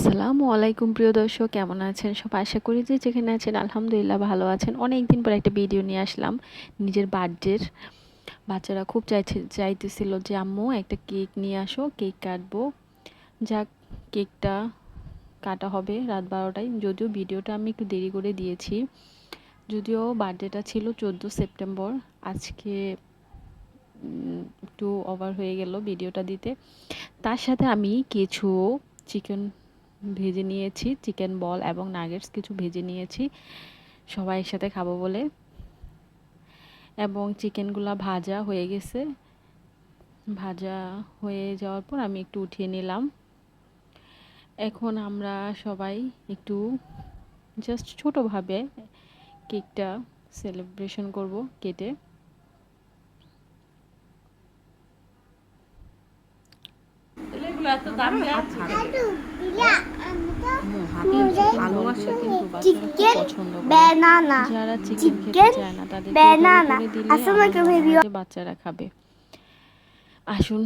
আসসালামু আলাইকুম প্রিয় দর্শক, কেমন আছেন সবাই? আশা করি যে যেখানে আছেন আলহামদুলিল্লাহ ভালো আছেন। অনেক দিন পর একটা ভিডিও নিয়ে আসলাম নিজের বার্থডের। বাচ্চারা খুব চাইতেছিল যে আম্মু একটা কেক নিয়ে আসো, কেক কাটবো। যাক, কেকটা কাটা হবে রাত 12টায়। যদিও ভিডিওটা আমি একটু দেরি করে দিয়েছি, যদিও বার্থডেটা ছিল 14 সেপ্টেম্বর। আজকে একটু ওভার হয়ে গেল ভিডিওটা দিতে। তার সাথে আমি কিছু চিকেন ভেজে নিয়েছি, চিকেন বল এবং নাগেটস কিছু ভেজে নিয়েছি সবাই একসাথে খাবো বলে। এবং চিকেনগুলা ভাজা হয়ে গেছে। ভাজা হয়ে যাওয়ার পর আমি একটু উঠিয়ে নিলাম। এখন আমরা সবাই একটু জাস্ট ছোটোভাবে কেকটা সেলিব্রেশন করব কেটে। যারা চিকেন খেতে চায় না তাদেরকে করে দিলে আমার মনে হয় যে বাচ্চারা খাবে। আসুন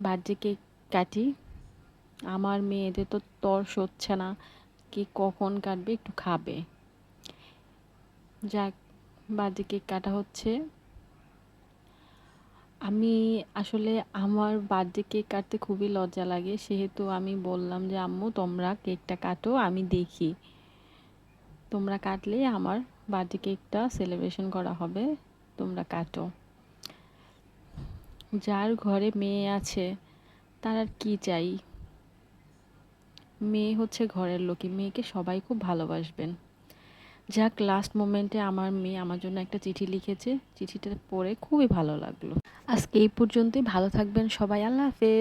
বার্থডে কেক কাটি। আমার মেয়েদের তো তর্স হচ্ছে না, কেক কখন কাটবে, একটু খাবে। যাক, বার্থডে কেক কাটা হচ্ছে। আমি আসলে আমার বার্থডে কেক কাটতে খুবই লজ্জা লাগে, সেহেতু আমি বললাম যে আম্মু তোমরা কেকটা কাটো, আমি দেখি। তোমরা কাটলে আমার বার্থডে কেকটা সেলিব্রেশন করা হবে, তোমরা কাটো। যার ঘরে মেয়ে আছে তার আর কি চাই? মেয়ে হচ্ছে ঘরের লক্ষ্মী, মেয়েকে সবাই খুব ভালোবাসবেন। যাক, লাস্ট মোমেন্টে আমার মেয়ে আমার জন্য একটা চিঠি লিখেছে, চিঠিটা পড়ে খুবই ভালো লাগলো। আজকে এই পর্যন্তই, ভালো থাকবেন সবাই, আল্লাহ হাফেজ।